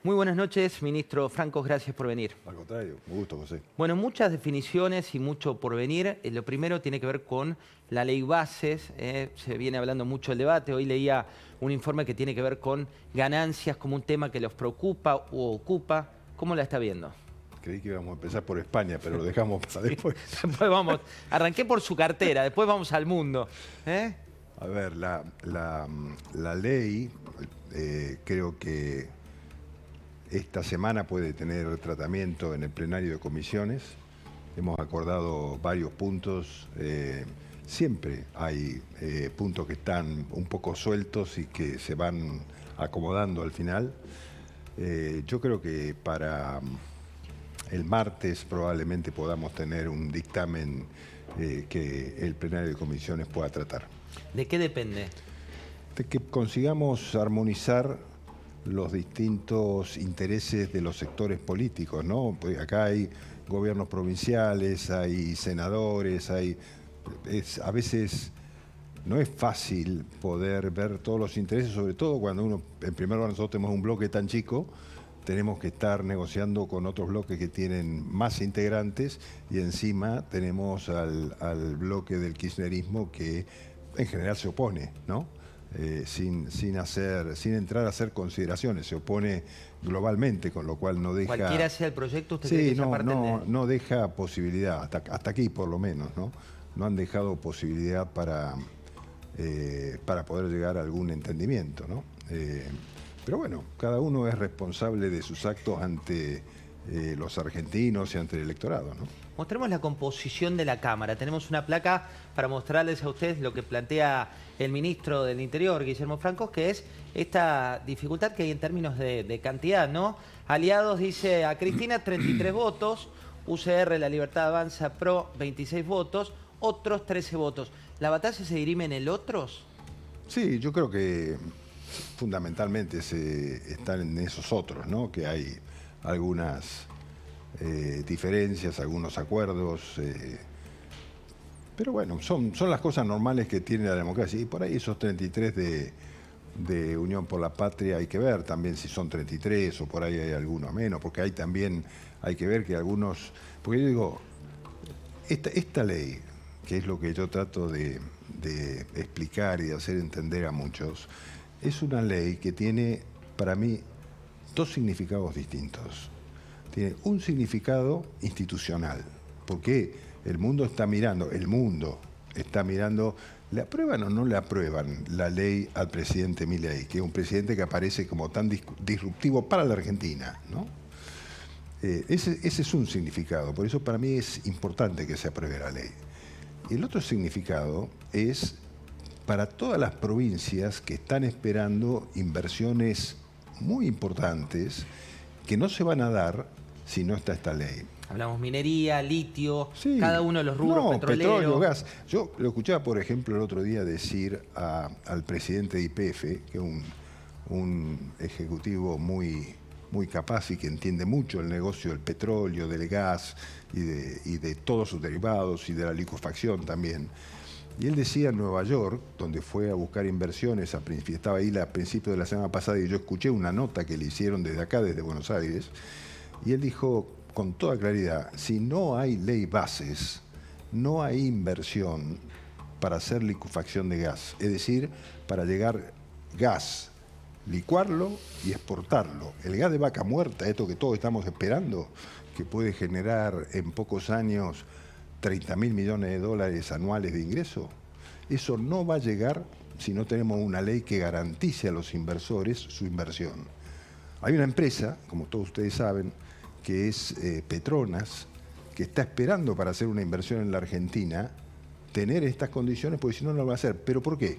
Muy buenas noches, ministro Francos, gracias por venir. Al contrario, un gusto, José. Bueno, muchas definiciones y mucho por venir. Lo primero tiene que ver con la ley bases. Se viene hablando mucho el debate. Hoy leía un informe que tiene que ver con ganancias como un tema que los preocupa o ocupa. ¿Cómo la está viendo? Creí que íbamos a empezar por España, pero lo dejamos para después. Después vamos, arranqué por su cartera, después vamos al mundo. A ver, la ley creo que esta semana puede tener tratamiento en el plenario de comisiones. Hemos acordado varios puntos. Siempre hay puntos que están un poco sueltos y que se van acomodando al final. Yo creo que para el martes probablemente podamos tener un dictamen que el plenario de comisiones pueda tratar. ¿De qué depende? De que consigamos armonizar los distintos intereses de los sectores políticos, ¿no? Pues acá hay gobiernos provinciales, hay senadores, a veces no es fácil poder ver todos los intereses, sobre todo cuando uno, en primer lugar, nosotros tenemos un bloque tan chico, tenemos que estar negociando con otros bloques que tienen más integrantes y encima tenemos al bloque del kirchnerismo que en general se opone, ¿no? Sin entrar a hacer consideraciones, se opone globalmente, con lo cual no deja... Cualquiera sea el proyecto, ¿usted cree que esa parte no deja posibilidad, hasta aquí por lo menos, ¿no? No han dejado posibilidad para poder llegar a algún entendimiento, ¿no? Pero bueno, cada uno es responsable de sus actos ante los argentinos y ante el electorado, ¿no? Mostremos la composición de la Cámara. Tenemos una placa para mostrarles a ustedes lo que plantea el ministro del Interior, Guillermo Francos, que es esta dificultad que hay en términos de cantidad, ¿no? Aliados dice a Cristina 33 votos, UCR, La Libertad Avanza, PRO 26 votos, otros 13 votos. ¿La batalla se dirime en el otros? Sí, yo creo que fundamentalmente están en esos otros, ¿no? Que hay algunas diferencias, algunos acuerdos, pero bueno, son las cosas normales que tiene la democracia. Y por ahí esos 33 de Unión por la Patria hay que ver también si son 33 o por ahí hay alguno menos, porque ahí también hay que ver que algunos... Porque yo digo, esta ley, que es lo que yo trato de explicar y de hacer entender a muchos, es una ley que tiene, para mí, dos significados distintos. Tiene un significado institucional, porque el mundo está mirando, ¿le aprueban o no le aprueban la ley al presidente Milei, que es un presidente que aparece como tan disruptivo para la Argentina, ¿no? Ese es un significado, por eso para mí es importante que se apruebe la ley. Y el otro significado es para todas las provincias que están esperando inversiones muy importantes que no se van a dar si no está esta ley. Hablamos minería, litio, sí, cada uno de los rubros petroleros. Petróleo, gas. Yo lo escuchaba, por ejemplo, el otro día decir al presidente de YPF, que es un ejecutivo muy capaz y que entiende mucho el negocio del petróleo, del gas y de todos sus derivados y de la licuefacción también. Y él decía en Nueva York, donde fue a buscar inversiones, estaba ahí a principios de la semana pasada y yo escuché una nota que le hicieron desde acá, desde Buenos Aires, y él dijo con toda claridad, si no hay ley bases, no hay inversión para hacer licuefacción de gas, es decir, para llegar gas, licuarlo y exportarlo. El gas de vaca muerta, esto que todos estamos esperando, que puede generar en pocos años 30.000 millones de dólares anuales de ingreso, eso no va a llegar si no tenemos una ley que garantice a los inversores su inversión. Hay una empresa, como todos ustedes saben, que es Petronas, que está esperando para hacer una inversión en la Argentina, tener estas condiciones, porque si no, no lo va a hacer. ¿Pero por qué?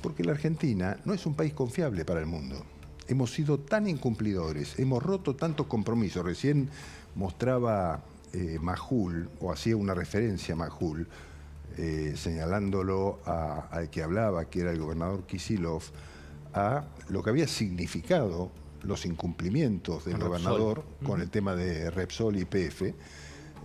Porque la Argentina no es un país confiable para el mundo. Hemos sido tan incumplidores, hemos roto tantos compromisos. Recién mostraba Majul, o hacía una referencia a Majul, señalándolo al que hablaba, que era el gobernador Kicillof, a lo que había significado los incumplimientos del gobernador con el tema de Repsol y YPF,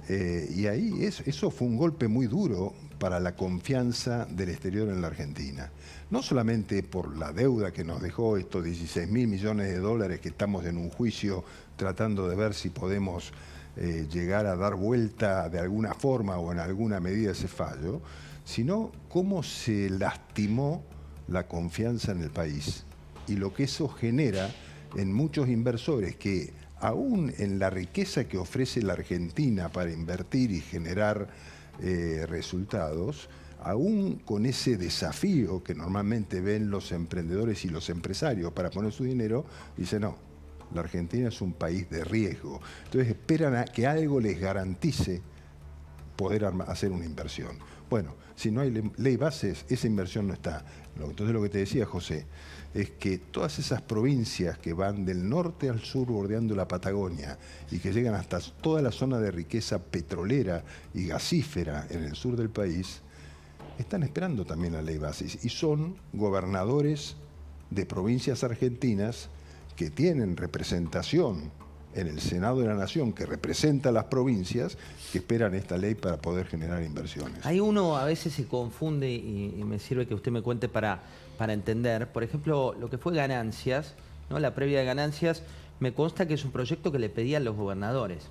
Y ahí eso fue un golpe muy duro para la confianza del exterior en la Argentina. No solamente por la deuda que nos dejó estos 16.000 millones de dólares que estamos en un juicio tratando de ver si podemos llegar a dar vuelta de alguna forma o en alguna medida ese fallo, sino cómo se lastimó la confianza en el país y lo que eso genera en muchos inversores que aún en la riqueza que ofrece la Argentina para invertir y generar resultados, aún con ese desafío que normalmente ven los emprendedores y los empresarios para poner su dinero, dicen no, la Argentina es un país de riesgo. Entonces esperan a que algo les garantice poder hacer una inversión. Bueno, si no hay ley bases, esa inversión no está. Entonces lo que te decía, José, es que todas esas provincias que van del norte al sur bordeando la Patagonia y que llegan hasta toda la zona de riqueza petrolera y gasífera en el sur del país, están esperando también la ley bases y son gobernadores de provincias argentinas que tienen representación en el Senado de la Nación, que representa a las provincias, que esperan esta ley para poder generar inversiones. Hay uno, a veces se confunde y me sirve que usted me cuente para entender. Por ejemplo, lo que fue Ganancias, ¿no? La previa de Ganancias, me consta que es un proyecto que le pedían los gobernadores.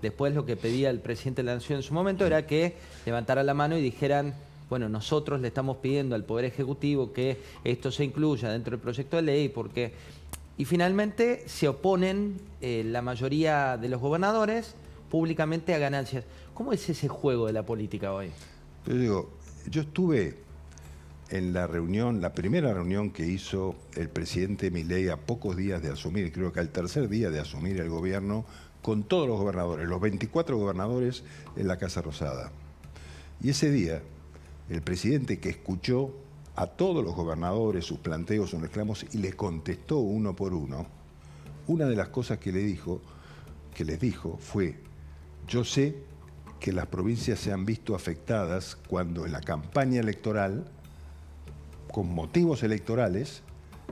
Después lo que pedía el presidente de la Nación en su momento era que levantara la mano y dijeran, bueno, nosotros le estamos pidiendo al Poder Ejecutivo que esto se incluya dentro del proyecto de ley porque... Y finalmente se oponen la mayoría de los gobernadores públicamente a Ganancias. ¿Cómo es ese juego de la política hoy? Yo estuve en la reunión, la primera reunión que hizo el presidente Milei a pocos días de asumir, creo que al tercer día de asumir el gobierno, con todos los gobernadores, los 24 gobernadores en la Casa Rosada. Y ese día, el presidente que escuchó a todos los gobernadores, sus planteos, sus reclamos, y le contestó uno por uno, una de las cosas que les dijo fue, yo sé que las provincias se han visto afectadas cuando en la campaña electoral, con motivos electorales,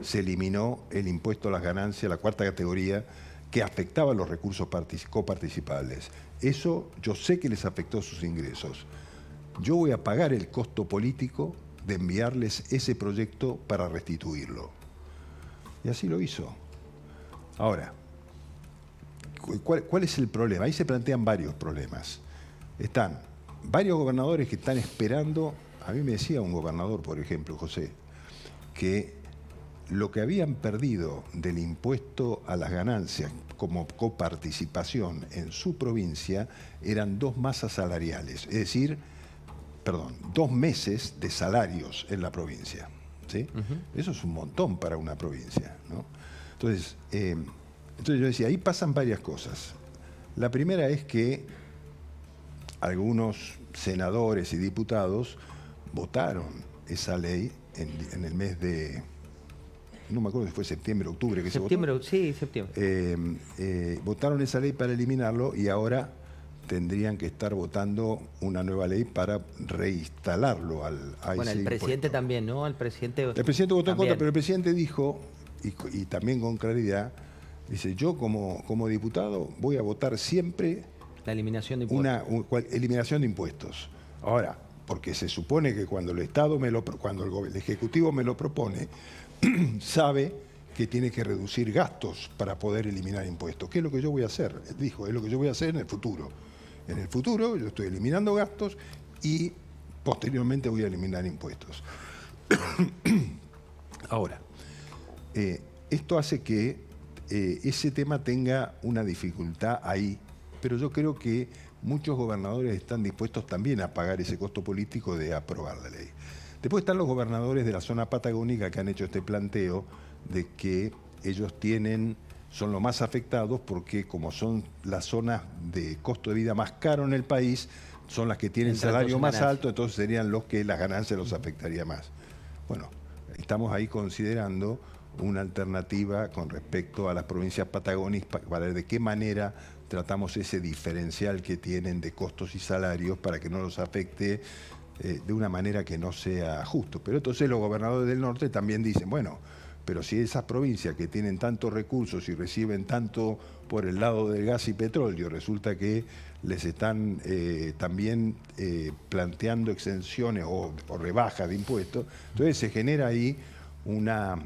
se eliminó el impuesto a las ganancias, la cuarta categoría, que afectaba los recursos coparticipables. Eso yo sé que les afectó sus ingresos. Yo voy a pagar el costo político de enviarles ese proyecto para restituirlo. Y así lo hizo. Ahora, ¿cuál es el problema? Ahí se plantean varios problemas. Están varios gobernadores que están esperando. A mí me decía un gobernador, por ejemplo, José, que lo que habían perdido del impuesto a las ganancias como coparticipación en su provincia eran 2 masas salariales, es decir, 2 meses de salarios en la provincia. ¿Sí? Eso es un montón para una provincia, ¿no? Entonces yo decía, ahí pasan varias cosas. La primera es que algunos senadores y diputados votaron esa ley en el mes de, no me acuerdo si fue septiembre, octubre que septiembre, se votó. Sí, septiembre. Votaron esa ley para eliminarlo y ahora tendrían que estar votando una nueva ley para reinstalarlo a bueno, ese el presidente impuesto. también, ¿no? El presidente votó en contra, pero el presidente dijo, y también con claridad, dice, yo como diputado voy a votar siempre la eliminación de impuestos. Eliminación de impuestos. Ahora, porque se supone que cuando el Estado cuando el Ejecutivo me lo propone, sabe que tiene que reducir gastos para poder eliminar impuestos. ¿Qué es lo que yo voy a hacer? Él dijo, es lo que yo voy a hacer en el futuro. En el futuro yo estoy eliminando gastos y posteriormente voy a eliminar impuestos. Ahora, esto hace que ese tema tenga una dificultad ahí, pero yo creo que muchos gobernadores están dispuestos también a pagar ese costo político de aprobar la ley. Después están los gobernadores de la zona patagónica que han hecho este planteo de que ellos son los más afectados porque como son las zonas de costo de vida más caro en el país, son las que tienen salario más alto, entonces serían los que las ganancias los afectaría más. Bueno, estamos ahí considerando una alternativa con respecto a las provincias patagónicas para ver de qué manera tratamos ese diferencial que tienen de costos y salarios para que no los afecte de una manera que no sea justo. Pero entonces los gobernadores del norte también dicen, bueno, Pero si esas provincias que tienen tantos recursos y reciben tanto por el lado del gas y petróleo, resulta que les están también planteando exenciones o rebajas de impuestos, entonces se genera ahí una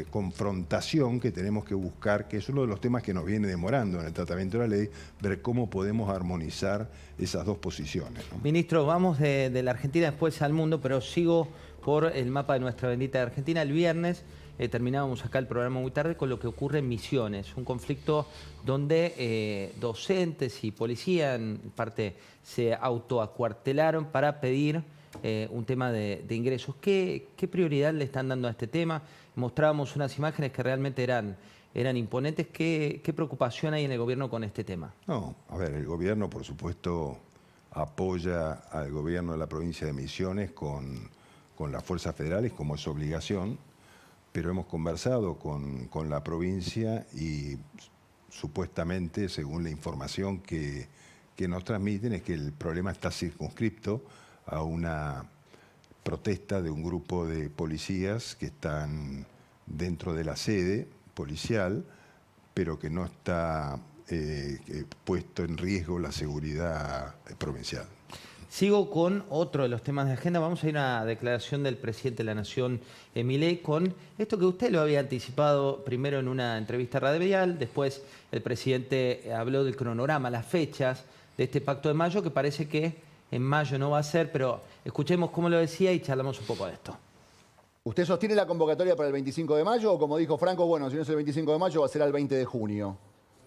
confrontación que tenemos que buscar, que es uno de los temas que nos viene demorando en el tratamiento de la ley, ver cómo podemos armonizar esas dos posiciones, ¿no? Ministro, vamos de la Argentina después al mundo, pero sigo por el mapa de nuestra bendita Argentina. El viernes terminábamos acá el programa muy tarde con lo que ocurre en Misiones, un conflicto donde docentes y policía en parte se autoacuartelaron para pedir un tema de ingresos. ¿Qué prioridad le están dando a este tema? Mostrábamos unas imágenes que realmente eran imponentes. ¿Qué preocupación hay en el gobierno con este tema? No, a ver, el gobierno por supuesto apoya al gobierno de la provincia de Misiones con las fuerzas federales como es obligación, pero hemos conversado con la provincia y supuestamente, según la información que nos transmiten, es que el problema está circunscripto a una protesta de un grupo de policías que están dentro de la sede policial, pero que no está puesto en riesgo la seguridad provincial. Sigo con otro de los temas de agenda. Vamos a ir a una declaración del presidente de la Nación, Milei, con esto que usted lo había anticipado primero en una entrevista radial, después el presidente habló del cronograma, las fechas de este pacto de mayo, que parece que en mayo no va a ser, pero escuchemos cómo lo decía y charlamos un poco de esto. ¿Usted sostiene la convocatoria para el 25 de mayo o, como dijo Franco, bueno, si no es el 25 de mayo va a ser el 20 de junio?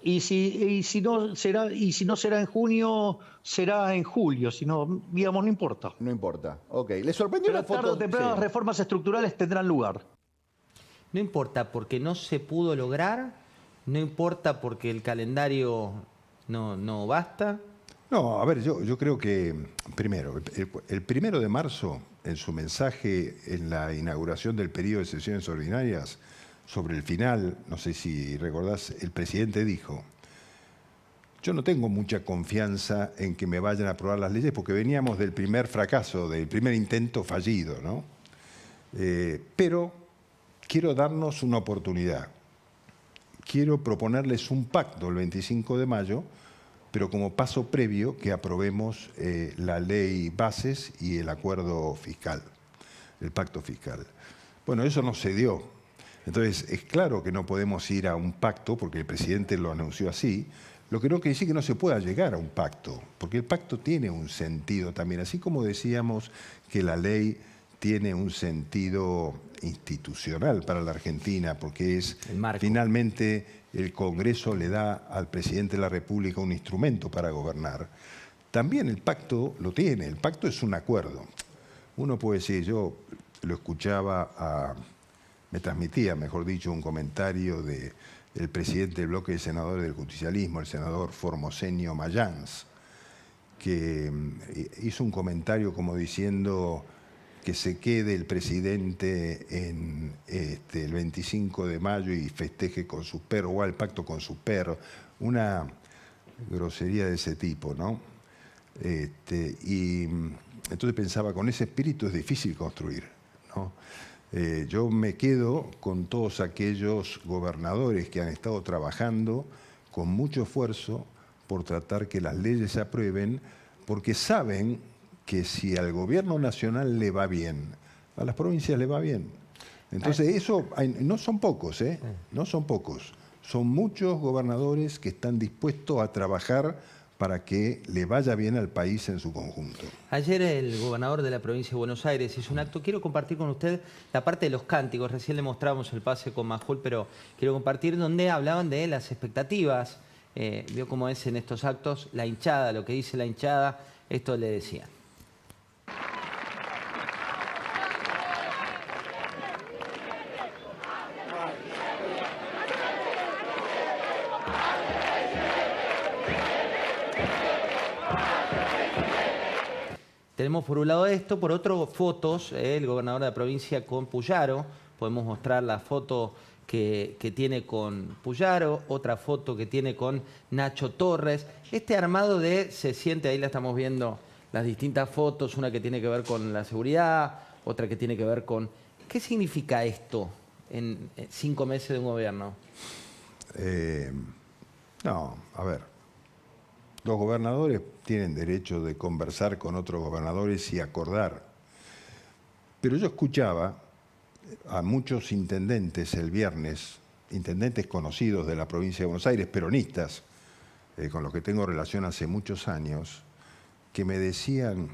Y si no será en junio, será en julio, si no, digamos, no importa. No importa. Ok. ¿Le sorprendió la Pero tarde foto? o temprano Sí. las reformas estructurales tendrán lugar. No importa porque no se pudo lograr, no importa porque el calendario no basta. No, a ver, yo creo que, primero, el 1 de marzo, en su mensaje en la inauguración del periodo de sesiones ordinarias, sobre el final, no sé si recordás, el presidente dijo: yo no tengo mucha confianza en que me vayan a aprobar las leyes porque veníamos del primer fracaso, del primer intento fallido, ¿no? Pero quiero darnos una oportunidad. Quiero proponerles un pacto el 25 de mayo, pero como paso previo que aprobemos la ley bases y el acuerdo fiscal, el pacto fiscal. Bueno, eso no se dio. Entonces, es claro que no podemos ir a un pacto, porque el presidente lo anunció así, lo que no quiere decir que no se pueda llegar a un pacto, porque el pacto tiene un sentido también, así como decíamos que la ley tiene un sentido institucional para la Argentina, porque es finalmente el Congreso le da al presidente de la República un instrumento para gobernar. También el pacto lo tiene, el pacto es un acuerdo. Uno puede decir, yo lo escuchaba me transmitía, mejor dicho, un comentario del presidente del bloque de senadores del justicialismo, el senador formoseño Mayans, que hizo un comentario como diciendo que se quede el presidente en el 25 de mayo y festeje con sus perros, o al pacto con sus perros, una grosería de ese tipo, ¿no? Y entonces pensaba, con ese espíritu es difícil construir, ¿no? Yo me quedo con todos aquellos gobernadores que han estado trabajando con mucho esfuerzo por tratar que las leyes se aprueben, porque saben que si al gobierno nacional le va bien, a las provincias le va bien. Entonces eso, no son pocos, no son pocos, son muchos gobernadores que están dispuestos a trabajar para que le vaya bien al país en su conjunto. Ayer el gobernador de la provincia de Buenos Aires hizo un acto. Quiero compartir con usted la parte de los cánticos. Recién le mostramos el pase con Majul, pero quiero compartir donde hablaban de las expectativas. Vio cómo es en estos actos la hinchada, lo que dice la hinchada. Esto le decían. Tenemos por un lado esto, por otro fotos, el gobernador de la provincia con Puyaro. Podemos mostrar la foto que tiene con Puyaro, otra foto que tiene con Nacho Torres. Este armado se siente, ahí la estamos viendo, las distintas fotos, una que tiene que ver con la seguridad, otra que tiene que ver con... ¿Qué significa esto en 5 meses de un gobierno? No, a ver. Los gobernadores tienen derecho de conversar con otros gobernadores y acordar. Pero yo escuchaba a muchos intendentes el viernes, intendentes conocidos de la provincia de Buenos Aires, peronistas, con los que tengo relación hace muchos años, que me decían,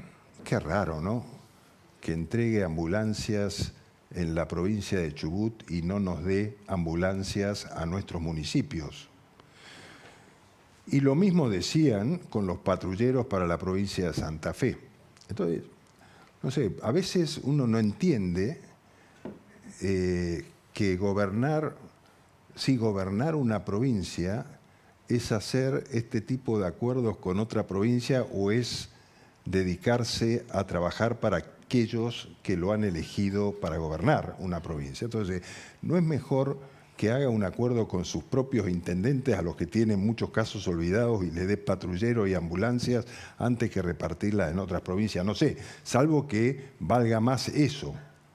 qué raro, ¿no?, que entregue ambulancias en la provincia de Chubut y no nos dé ambulancias a nuestros municipios. Y lo mismo decían con los patrulleros para la provincia de Santa Fe. Entonces, no sé, a veces uno no entiende que gobernar una provincia es hacer este tipo de acuerdos con otra provincia o es dedicarse a trabajar para aquellos que lo han elegido para gobernar una provincia. Entonces, ¿no es mejor que haga un acuerdo con sus propios intendentes, a los que tienen muchos casos olvidados, y le dé patrulleros y ambulancias antes que repartirlas en otras provincias? No sé, salvo que valga más eso,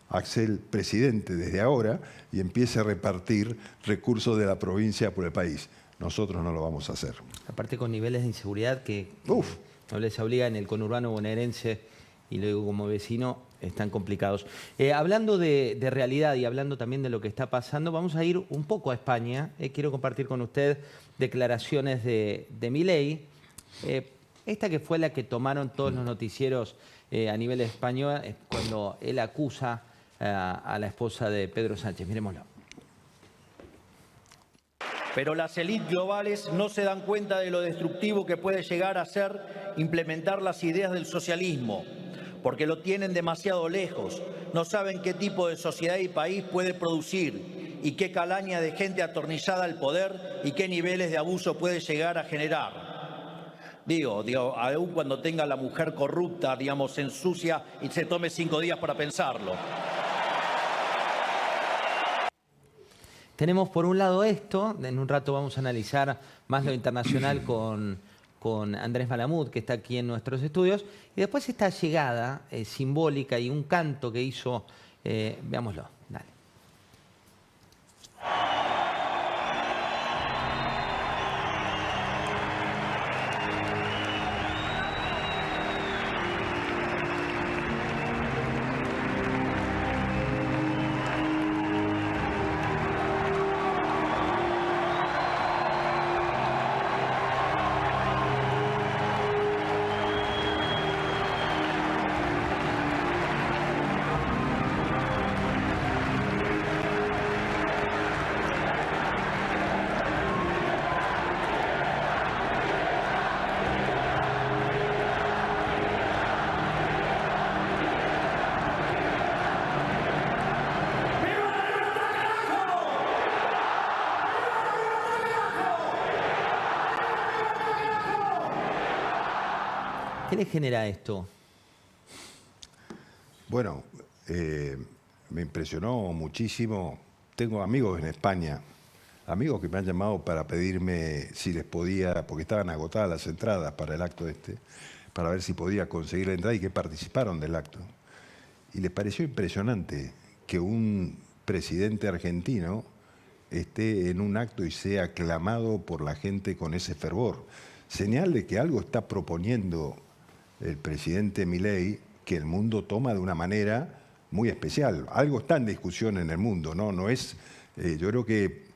hace el presidente desde ahora y empiece a repartir recursos de la provincia por el país. Nosotros no lo vamos a hacer. Aparte con niveles de inseguridad que no les obliga en el conurbano bonaerense, y luego como vecino, están complicados. Hablando de realidad y hablando también de lo que está pasando, vamos a ir un poco a España. Quiero compartir con usted declaraciones de Milei. Esta que fue la que tomaron todos los noticieros a nivel español, cuando él acusa a la esposa de Pedro Sánchez. Miremoslo. Pero las élites globales no se dan cuenta de lo destructivo que puede llegar a ser implementar las ideas del socialismo, porque lo tienen demasiado lejos, no saben qué tipo de sociedad y país puede producir y qué calaña de gente atornillada al poder y qué niveles de abuso puede llegar a generar. Digo, aún cuando tenga la mujer corrupta, digamos, se ensucia y se tome 5 días para pensarlo. Tenemos por un lado esto, en un rato vamos a analizar más lo internacional con Andrés Malamud, que está aquí en nuestros estudios, y después esta llegada simbólica y un canto que hizo, veámoslo, dale. ¿Qué le genera esto? Bueno, me impresionó muchísimo. Tengo amigos en España, amigos que me han llamado para pedirme si les podía, porque estaban agotadas las entradas para el acto para ver si podía conseguir la entrada, y que participaron del acto. Y les pareció impresionante que un presidente argentino esté en un acto y sea aclamado por la gente con ese fervor. Señal de que algo está proponiendo el presidente Milei que el mundo toma de una manera muy especial. Algo está en discusión en el mundo, ¿no? No es, yo creo que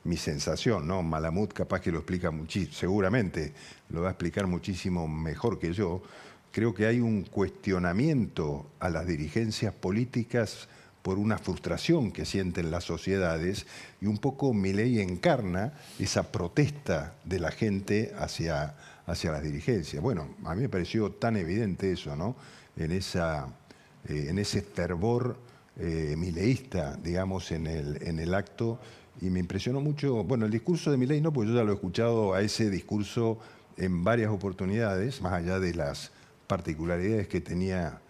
mi sensación, ¿no? Malamud capaz que lo explica muchísimo, seguramente lo va a explicar muchísimo mejor que yo. Creo que hay un cuestionamiento a las dirigencias políticas por una frustración que sienten las sociedades, y un poco Milei encarna esa protesta de la gente hacia las dirigencias. Bueno, a mí me pareció tan evidente eso, ¿no? En ese fervor mileísta, digamos, en el acto, y me impresionó mucho, bueno, el discurso de Milei no, porque yo ya lo he escuchado a ese discurso en varias oportunidades, más allá de las particularidades que tenía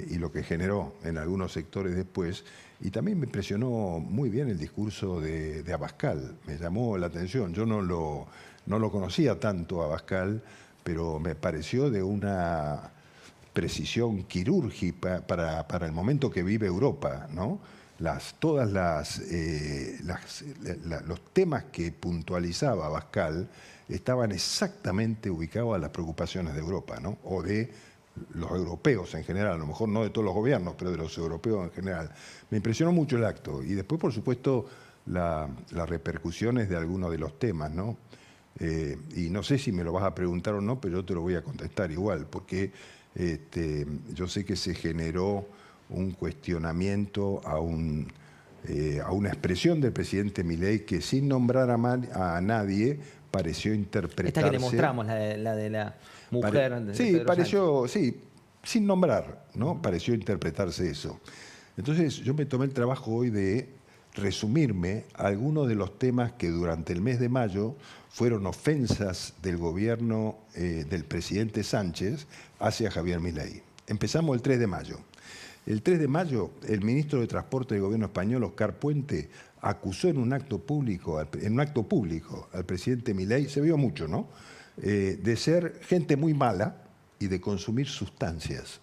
y lo que generó en algunos sectores después. Y también me impresionó muy bien el discurso de Abascal, me llamó la atención. Yo no lo conocía tanto a Abascal, pero me pareció de una precisión quirúrgica para el momento que vive Europa, ¿no? todos los temas que puntualizaba Abascal estaban exactamente ubicados a las preocupaciones de Europa, ¿no? O de los europeos en general, a lo mejor no de todos los gobiernos, pero de los europeos en general. Me impresionó mucho el acto. Y después, por supuesto, las repercusiones de algunos de los temas, ¿no? Y no sé si me lo vas a preguntar o no, pero yo te lo voy a contestar igual, porque yo sé que se generó un cuestionamiento a una expresión del presidente Milei que, sin nombrar a nadie, pareció interpretarse... Esta que le mostramos, la de la mujer... Sí, pareció, sí, sin nombrar, ¿no? Pareció interpretarse eso. Entonces yo me tomé el trabajo hoy de resumirme algunos de los temas que durante el mes de mayo fueron ofensas del gobierno del presidente Sánchez hacia Javier Milei. Empezamos el 3 de mayo. El 3 de mayo, el ministro de Transporte del gobierno español, Óscar Puente, acusó en un acto público al presidente Milei, se vio mucho, ¿no?, de ser gente muy mala y de consumir sustancias.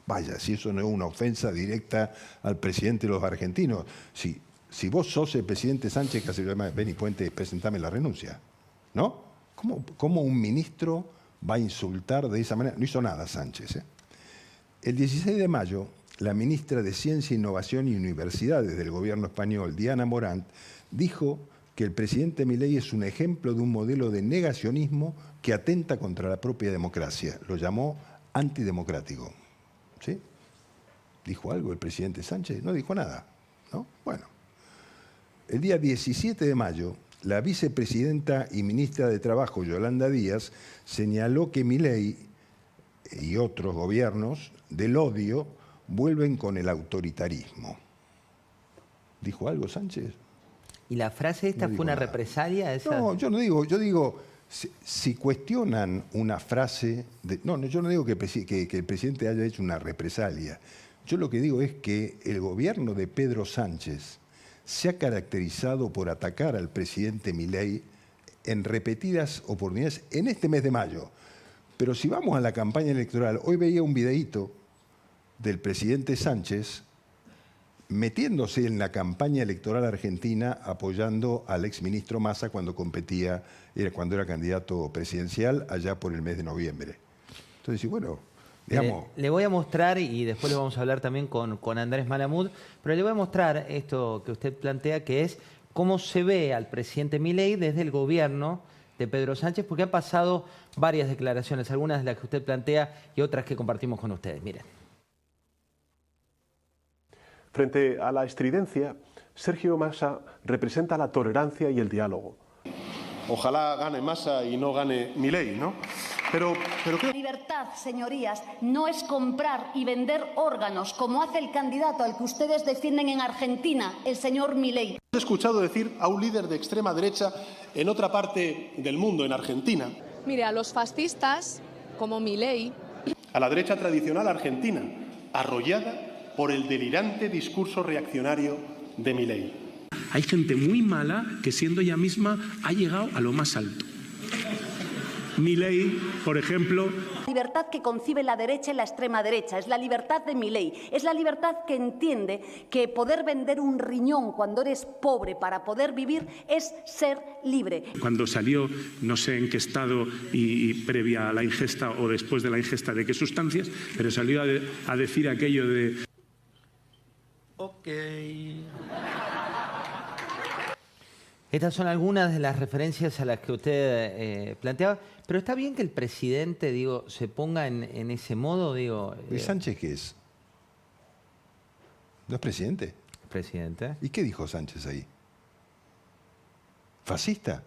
Vaya, si eso no es una ofensa directa al presidente de los argentinos. Si vos sos el presidente Sánchez, casi ven y Puente, presentame la renuncia, ¿no? ¿Cómo un ministro va a insultar de esa manera? No hizo nada Sánchez, ¿eh? El 16 de mayo, la ministra de Ciencia, Innovación y Universidades del gobierno español, Diana Morant, dijo que el presidente Milei es un ejemplo de un modelo de negacionismo que atenta contra la propia democracia. Lo llamó antidemocrático. ¿Sí? ¿Dijo algo el presidente Sánchez? No dijo nada, ¿no? Bueno. El día 17 de mayo, la vicepresidenta y ministra de Trabajo, Yolanda Díaz, señaló que Milei y otros gobiernos del odio vuelven con el autoritarismo. ¿Dijo algo Sánchez? ¿Y la frase esta No fue una nada. represalia? No, yo no digo, yo digo, si cuestionan una frase, yo no digo que el presidente haya hecho una represalia. Yo lo que digo es que el gobierno de Pedro Sánchez se ha caracterizado por atacar al presidente Milei en repetidas oportunidades en este mes de mayo. Pero si vamos a la campaña electoral, hoy veía un videíto del presidente Sánchez metiéndose en la campaña electoral argentina apoyando al exministro Massa cuando cuando era candidato presidencial allá por el mes de noviembre. Entonces, bueno, digamos... Le voy a mostrar, y después le vamos a hablar también con Andrés Malamud, pero le voy a mostrar esto que usted plantea, que es cómo se ve al presidente Milei desde el gobierno de Pedro Sánchez, porque han pasado varias declaraciones, algunas de las que usted plantea y otras que compartimos con ustedes. Miren. Frente a la estridencia, Sergio Massa representa la tolerancia y el diálogo. Ojalá gane Massa y no gane Milei, ¿no? Pero La libertad, señorías, no es comprar y vender órganos, como hace el candidato al que ustedes defienden en Argentina, el señor Milei. he escuchado decir a un líder de extrema derecha en otra parte del mundo, en Argentina, Mire, a los fascistas, como Milei, a la derecha tradicional argentina, arrollada por el delirante discurso reaccionario de Milei. Hay gente muy mala que, siendo ella misma, ha llegado a lo más alto. Milei, por ejemplo... La libertad que concibe la derecha y la extrema derecha es la libertad de Milei. Es la libertad que entiende que poder vender un riñón cuando eres pobre para poder vivir es ser libre. Cuando salió, no sé en qué estado y previa a la ingesta o después de la ingesta de qué sustancias, pero salió a decir aquello de... Ok. Estas son algunas de las referencias a las que usted planteaba, pero está bien que el presidente, digo, se ponga en ese modo, digo... ¿Y Sánchez qué es? ¿No es presidente? Presidente. ¿Y qué dijo Sánchez ahí? ¿Fascista?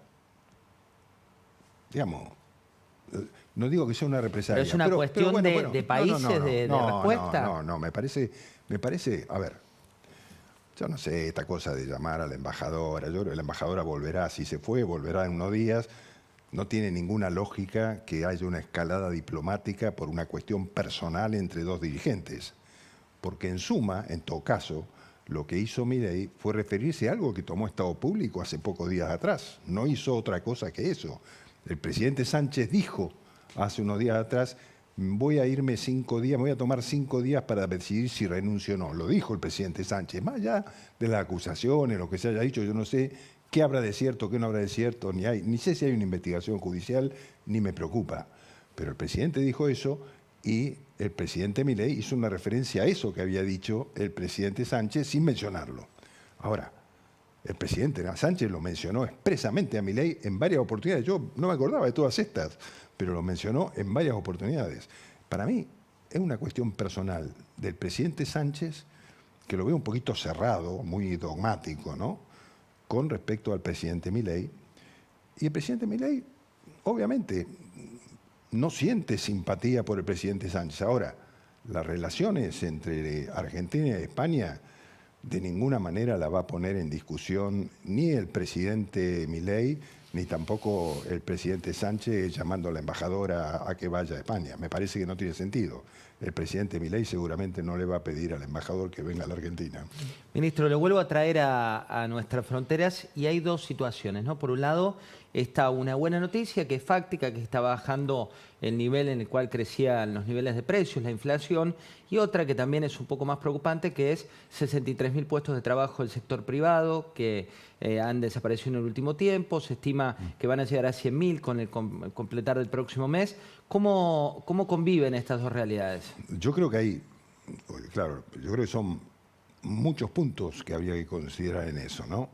Digamos, no digo que sea una represalia. Pero es una cuestión de países, de respuesta. No, me parece, a ver, yo no sé, esta cosa de llamar a la embajadora, yo creo que la embajadora volverá, si se fue, volverá en unos días. No tiene ninguna lógica que haya una escalada diplomática por una cuestión personal entre dos dirigentes. Porque en suma, en todo caso, lo que hizo Milei fue referirse a algo que tomó Estado Público hace pocos días atrás. No hizo otra cosa que eso. El presidente Sánchez dijo hace unos días atrás voy a irme 5 días, me voy a tomar 5 días para decidir si renuncio o no. Lo dijo el presidente Sánchez, más allá de las acusaciones, lo que se haya dicho, yo no sé qué habrá de cierto, qué no habrá de cierto, ni sé si hay una investigación judicial, ni me preocupa. Pero el presidente dijo eso y el presidente Milei hizo una referencia a eso que había dicho el presidente Sánchez sin mencionarlo. Ahora, el presidente Sánchez lo mencionó expresamente a Milei en varias oportunidades. Yo no me acordaba de todas estas, pero lo mencionó en varias oportunidades. Para mí es una cuestión personal del presidente Sánchez, que lo veo un poquito cerrado, muy dogmático, ¿no?, con respecto al presidente Milei. Y el presidente Milei, obviamente, no siente simpatía por el presidente Sánchez. Ahora, las relaciones entre Argentina y España de ninguna manera la va a poner en discusión ni el presidente Milei, ni tampoco el presidente Sánchez llamando a la embajadora a que vaya a España. Me parece que no tiene sentido. El presidente Milei seguramente no le va a pedir al embajador que venga a la Argentina. Ministro, le vuelvo a traer a nuestras fronteras y hay dos situaciones, ¿no? Por un lado, está una buena noticia que es fáctica, que está bajando el nivel en el cual crecían los niveles de precios, la inflación, y otra que también es un poco más preocupante, que es 63.000 puestos de trabajo del sector privado que han desaparecido en el último tiempo. Se estima que van a llegar a 100.000 con el completar del próximo mes. ¿Cómo conviven estas dos realidades? Yo creo que hay, claro, yo creo que son muchos puntos que habría que considerar en eso, ¿no?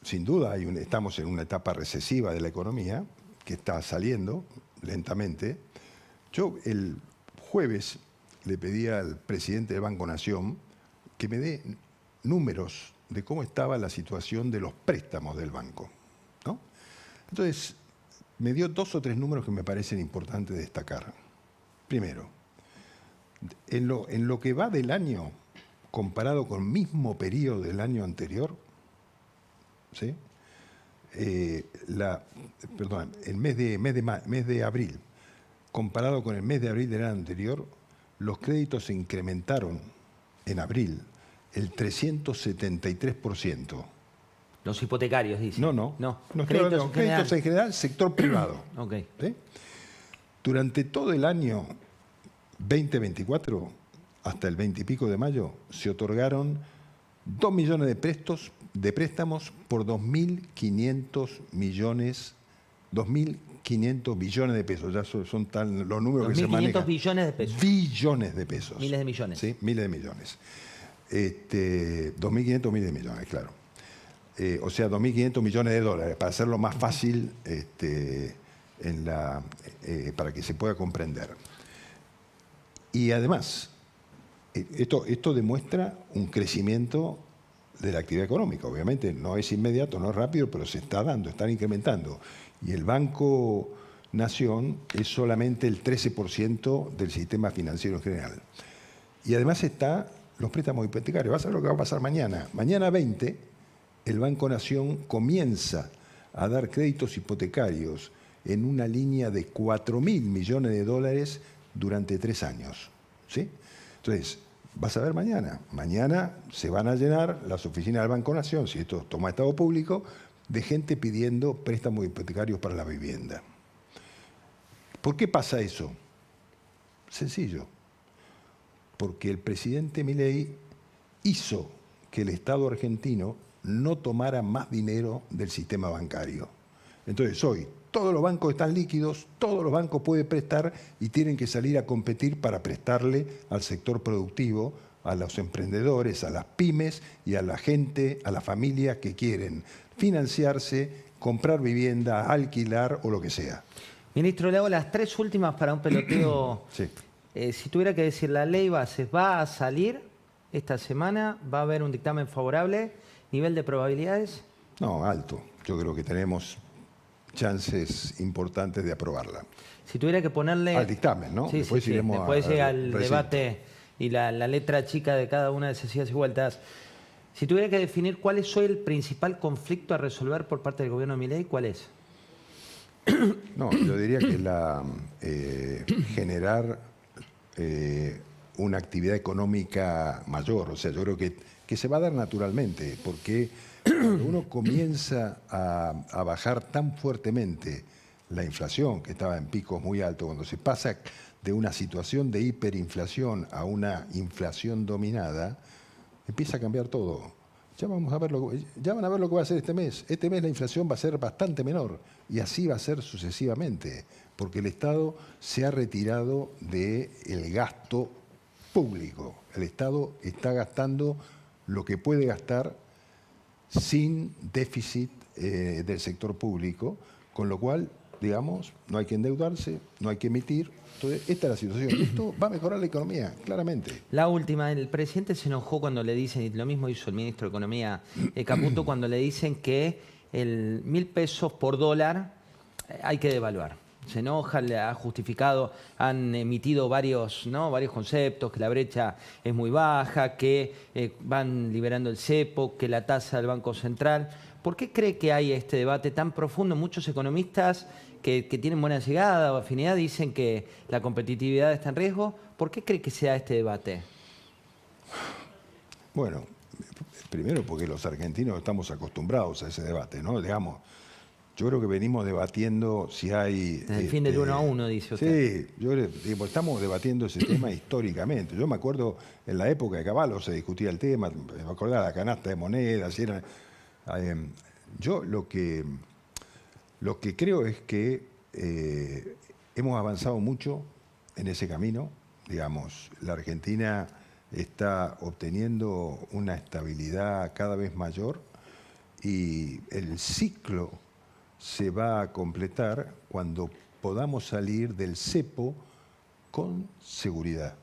Sin duda estamos en una etapa recesiva de la economía que está saliendo lentamente. Yo el jueves le pedí al presidente del Banco Nación que me dé números de cómo estaba la situación de los préstamos del banco, ¿no? Entonces, me dio 2 o 3 números que me parecen importantes destacar. Primero, en lo que va del año, comparado con el mismo periodo del año anterior, ¿sí? El mes de abril, comparado con el mes de abril del año anterior, los créditos se incrementaron en abril el 373%. Los hipotecarios, dice. No. Créditos en general, sector privado. Okay. ¿Sí? Durante todo el año 2024, hasta el 20 y pico de mayo, se otorgaron 2 millones de préstamos por 2.500 millones, 2.500 billones de pesos. Ya son tan los números que se manejan. 2.500 billones de pesos. Billones de pesos. Miles de millones. Sí, miles de millones. 2.500 miles de millones, claro. O sea, 2.500 millones de dólares, para hacerlo más fácil para que se pueda comprender. Y además, esto demuestra un crecimiento de la actividad económica. Obviamente no es inmediato, no es rápido, pero se está dando, están incrementando. Y el Banco Nación es solamente el 13% del sistema financiero en general. Y además está los préstamos hipotecarios. Va a ser lo que va a pasar mañana. Mañana 20, el Banco Nación comienza a dar créditos hipotecarios en una línea de 4.000 millones de dólares durante 3 años. ¿Sí? Entonces, vas a ver mañana. Mañana se van a llenar las oficinas del Banco Nación, si esto toma estado público, de gente pidiendo préstamos hipotecarios para la vivienda. ¿Por qué pasa eso? Sencillo. Porque el presidente Milei hizo que el Estado argentino no tomara más dinero del sistema bancario. Entonces hoy todos los bancos están líquidos, todos los bancos pueden prestar y tienen que salir a competir para prestarle al sector productivo, a los emprendedores, a las pymes y a la gente, a las familias que quieren financiarse, comprar vivienda, alquilar o lo que sea. Ministro, le hago las 3 últimas para un peloteo. Sí. Si tuviera que decir, la ley bases va a salir esta semana, va a haber un dictamen favorable, nivel de probabilidades. No, alto. Yo creo que tenemos chances importantes de aprobarla. Si tuviera que ponerle... Al dictamen, ¿no? Sí, después llega el debate y la letra chica de cada una de esas idas y vueltas. Si tuviera que definir cuál es hoy el principal conflicto a resolver por parte del gobierno de Milei, ¿cuál es? No, yo diría que generar una actividad económica mayor. O sea, yo creo que se va a dar naturalmente, porque cuando uno comienza a bajar tan fuertemente la inflación, que estaba en picos muy altos, cuando se pasa de una situación de hiperinflación a una inflación dominada, empieza a cambiar todo. Ya van a ver lo que va a hacer este mes. Este mes la inflación va a ser bastante menor y así va a ser sucesivamente, porque el Estado se ha retirado del gasto público. El Estado está gastando lo que puede gastar sin déficit del sector público, con lo cual, digamos, no hay que endeudarse, no hay que emitir. Entonces, esta es la situación. Esto va a mejorar la economía, claramente. La última, el presidente se enojó cuando le dicen, y lo mismo hizo el ministro de Economía, Caputo, cuando le dicen que el 1.000 pesos por dólar hay que devaluar. Se enoja, le ha justificado, han emitido varios conceptos, que la brecha es muy baja, que van liberando el cepo, que la tasa del Banco Central. ¿Por qué cree que hay este debate tan profundo? Muchos economistas que tienen buena llegada o afinidad dicen que la competitividad está en riesgo. ¿Por qué cree que se da este debate? Bueno, primero porque los argentinos estamos acostumbrados a ese debate, ¿no? Digamos, yo creo que venimos debatiendo si hay... Desde el fin del 1 a 1, dice usted. Sí, estamos debatiendo ese tema históricamente. Yo me acuerdo en la época de Cavallo se discutía el tema, me acordaba la canasta de monedas. Yo lo que creo es que hemos avanzado mucho en ese camino. Digamos, la Argentina está obteniendo una estabilidad cada vez mayor y el ciclo se va a completar cuando podamos salir del cepo con seguridad.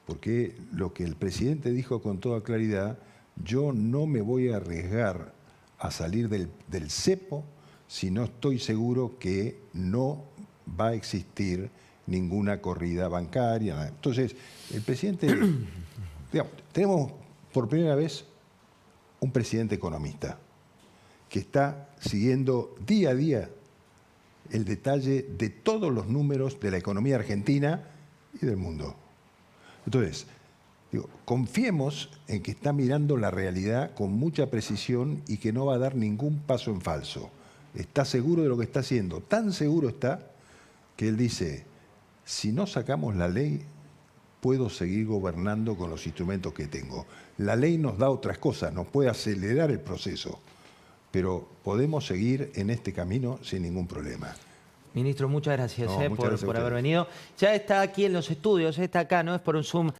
Porque lo que el presidente dijo con toda claridad, yo no me voy a arriesgar a salir del cepo si no estoy seguro que no va a existir ninguna corrida bancaria. Entonces, el presidente, digamos, tenemos por primera vez un presidente economista que está siguiendo día a día el detalle de todos los números de la economía argentina y del mundo. Entonces, confiemos en que está mirando la realidad con mucha precisión y que no va a dar ningún paso en falso. Está seguro de lo que está haciendo. Tan seguro está que él dice, si no sacamos la ley, puedo seguir gobernando con los instrumentos que tengo. La ley nos da otras cosas, nos puede acelerar el proceso, pero podemos seguir en este camino sin ningún problema. Ministro, muchas gracias, muchas gracias por haber venido. Ya está aquí en los estudios, está acá, no es por un Zoom.